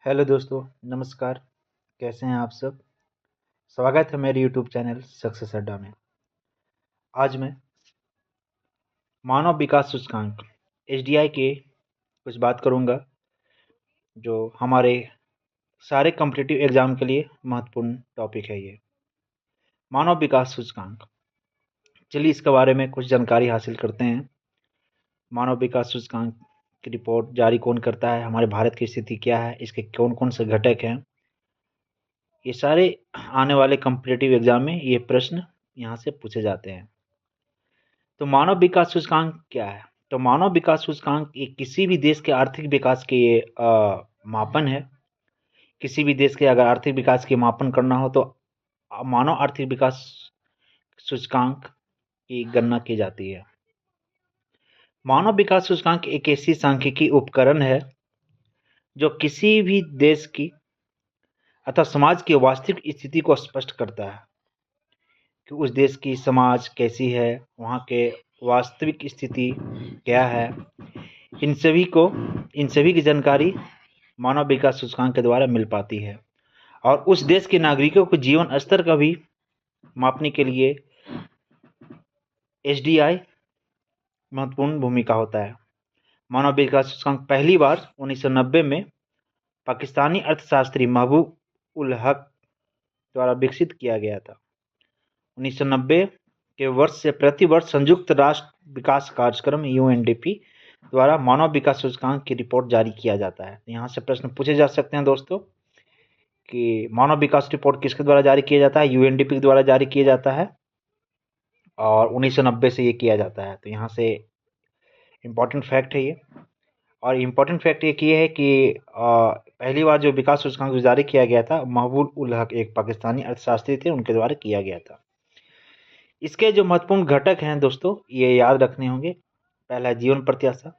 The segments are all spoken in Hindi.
हेलो दोस्तों, नमस्कार। कैसे हैं आप सब? स्वागत है मेरे यूट्यूब चैनल सक्सेस अड्डा में। आज मैं मानव विकास सूचकांक एसडीआई के कुछ बात करूंगा, जो हमारे सारे कॉम्पिटिटिव एग्जाम के लिए महत्वपूर्ण टॉपिक है। ये मानव विकास सूचकांक, चलिए इसके बारे में कुछ जानकारी हासिल करते हैं। मानव विकास सूचकांक की रिपोर्ट जारी कौन करता है, हमारे भारत की स्थिति क्या है, इसके कौन कौन से घटक हैं, ये सारे आने वाले कॉम्पिटिटिव एग्जाम में ये प्रश्न यहाँ से पूछे जाते हैं। तो मानव विकास सूचकांक क्या है? तो मानव विकास सूचकांक ये किसी भी देश के आर्थिक विकास के ये मापन है। किसी भी देश के अगर आर्थिक विकास के मापन करना हो तो मानव आर्थिक विकास सूचकांक की गणना की जाती है। मानव विकास सूचकांक एक ऐसी सांख्यिकी उपकरण है जो किसी भी देश की अथवा समाज की वास्तविक स्थिति को स्पष्ट करता है कि उस देश की समाज कैसी है, वहाँ के वास्तविक स्थिति क्या है। इन सभी की जानकारी मानव विकास सूचकांक के द्वारा मिल पाती है और उस देश के नागरिकों के जीवन स्तर का भी मापने के लिए एसडीआई महत्वपूर्ण भूमिका होता है। मानव विकास सूचकांक पहली बार 1990 में पाकिस्तानी अर्थशास्त्री महबूब उल हक द्वारा विकसित किया गया था। 1990 के वर्ष से प्रति वर्ष संयुक्त राष्ट्र विकास कार्यक्रम यूएनडीपी द्वारा मानव विकास सूचकांक की रिपोर्ट जारी किया जाता है। यहाँ से प्रश्न पूछे जा सकते हैं दोस्तों कि मानव विकास रिपोर्ट किसके द्वारा जारी किया जाता है? यूएनडीपी के द्वारा जारी किया जाता है और 1990 से ये किया जाता है। तो यहाँ से इम्पॉर्टेंट फैक्ट है ये। और इम्पॉर्टेंट फैक्ट ये है कि पहली बार जो विकास सूचकांक जारी किया गया था, महबूब उल हक एक पाकिस्तानी अर्थशास्त्री थे, उनके द्वारा किया गया था। इसके जो महत्वपूर्ण घटक हैं दोस्तों, ये याद रखने होंगे। पहला है जीवन प्रत्याशा,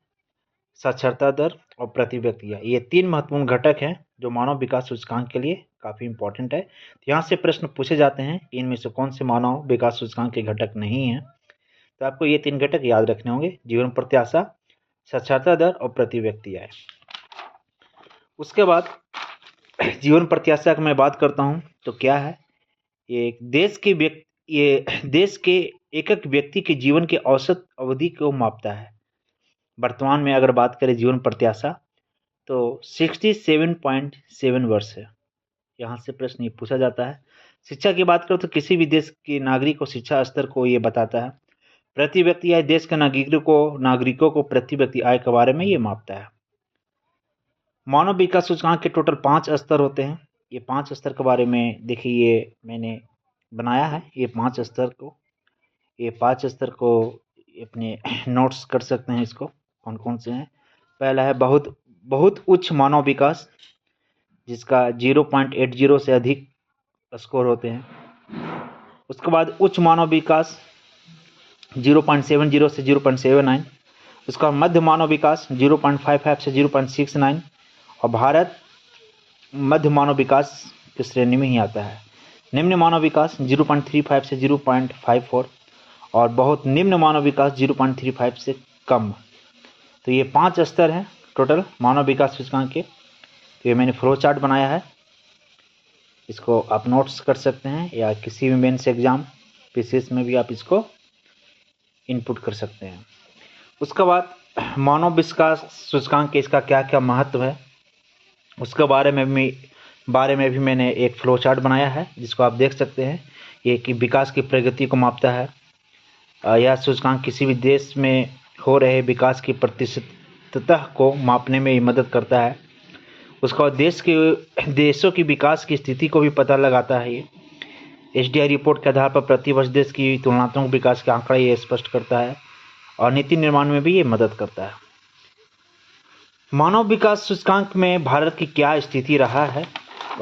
साक्षरता दर और प्रति व्यक्ति आय। ये 3 महत्वपूर्ण घटक हैं जो मानव विकास सूचकांक के लिए काफ़ी इंपॉर्टेंट है। तो यहाँ से प्रश्न पूछे जाते हैं कि इनमें से कौन से मानव विकास सूचकांक के घटक नहीं हैं। तो आपको ये 3 घटक याद रखने होंगे: जीवन प्रत्याशा, साक्षरता दर और प्रति व्यक्ति आय। उसके बाद जीवन प्रत्याशा की मैं बात करता हूँ तो क्या है? ये देश के एक व्यक्ति के जीवन के औसत अवधि को मापता है। वर्तमान में अगर बात करें जीवन प्रत्याशा तो 67.7 वर्ष है। यहाँ से प्रश्न ये पूछा जाता है। शिक्षा की बात करो तो किसी भी देश के नागरिक को शिक्षा स्तर को ये बताता है। प्रति व्यक्ति आय देश के नागरिकों को प्रति व्यक्ति आय के बारे में ये मापता है। मानव विकास सूचकांक के टोटल 5 स्तर होते हैं। ये 5 स्तर के बारे में देखिए, ये मैंने बनाया है। ये 5 स्तर को अपने नोट्स कर सकते हैं। इसको कौन कौन से हैं? पहला है बहुत उच्च मानव विकास, जिसका 0.80 से अधिक स्कोर होते हैं। उसके बाद उच्च मानव विकास 0.70 से 0.79। उसका मध्य मानव विकास 0.55 से 0.69 और भारत मध्य मानव विकास की श्रेणी में ही आता है। निम्न मानव विकास 0.35 से 0.54 और बहुत निम्न मानव विकास 0.35 से कम। तो ये 5 स्तर हैं टोटल मानव विकास सूचकांक के। तो ये मैंने फ्लो चार्ट बनाया है, इसको आप नोट्स कर सकते हैं या किसी भी मेंस एग्जाम पीसीएस में भी आप इसको इनपुट कर सकते हैं। उसके बाद मानव विकास सूचकांक के इसका क्या क्या महत्व है, उसके बारे में भी मैंने एक फ्लो चार्ट बनाया है, जिसको आप देख सकते हैं। ये कि विकास की प्रगति को मापता है। यह सूचकांक किसी भी देश में हो रहे विकास की प्रतिशतता को मापने में मदद करता है। उसका बाद देशों की विकास की स्थिति को भी पता लगाता है। ये एसडीआई रिपोर्ट के आधार पर प्रति वर्ष देश की तुलनात्मक विकास के आंकड़ा ये स्पष्ट करता है और नीति निर्माण में भी ये मदद करता है। मानव विकास सूचकांक में भारत की क्या स्थिति रहा है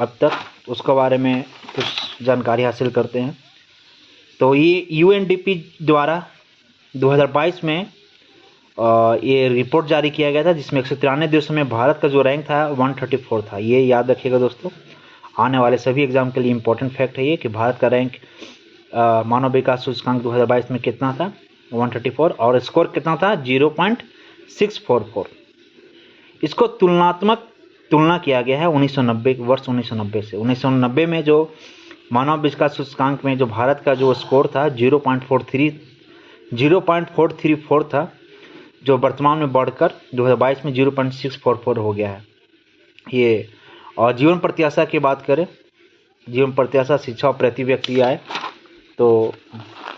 अब तक, उसके बारे में कुछ जानकारी हासिल करते हैं। तो ये यूएनडीपी द्वारा 2022 में ये रिपोर्ट जारी किया गया था, जिसमें 193 देशों में भारत का जो रैंक था 134 था। ये याद रखिएगा दोस्तों, आने वाले सभी एग्जाम के लिए इम्पोर्टेंट फैक्ट है ये कि भारत का रैंक मानव विकास सूचकांक 2022 में कितना था? 134 और स्कोर कितना था? 0.644। इसको तुलनात्मक तुलना किया गया है 1990 वर्ष 1990 से। 1990 में जो मानव विकास सूचकांक में जो भारत का जो स्कोर था 0.434 था, जो वर्तमान में बढ़कर 2022 में 0.644 हो गया है ये। और जीवन प्रत्याशा की बात करें, जीवन प्रत्याशा शिक्षा और प्रति व्यक्ति आय, तो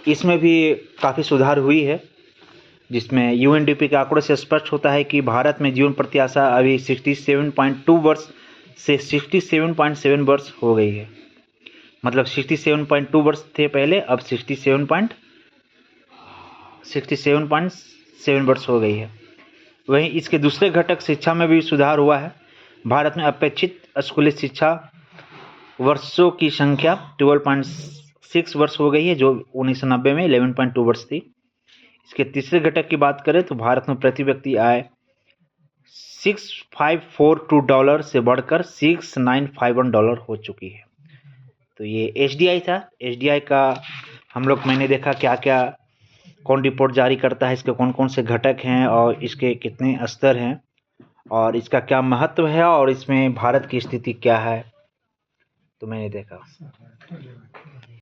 इसमें भी काफ़ी सुधार हुई है, जिसमें यूएनडीपी के आंकड़ों से स्पष्ट होता है कि भारत में जीवन प्रत्याशा अभी 67.2 वर्ष से 67.7 वर्ष हो गई है। मतलब 67.2 वर्ष थे पहले, अब 67.7 वर्ष हो गई है। वहीं इसके दूसरे घटक शिक्षा में भी सुधार हुआ है। भारत में अपेक्षित स्कूली शिक्षा वर्षों की संख्या 12.6 वर्ष हो गई है, जो 1990 में 11.2 वर्ष थी। इसके तीसरे घटक की बात करें तो भारत में प्रति व्यक्ति आय $6,542 से बढ़कर $6,951 हो चुकी है। तो ये एसडीआई था। एसडीआई का मैंने देखा क्या क्या कौन रिपोर्ट जारी करता है, इसके कौन कौन से घटक हैं और इसके कितने स्तर हैं और इसका क्या महत्व है और इसमें भारत की स्थिति क्या है, तो मैंने देखा।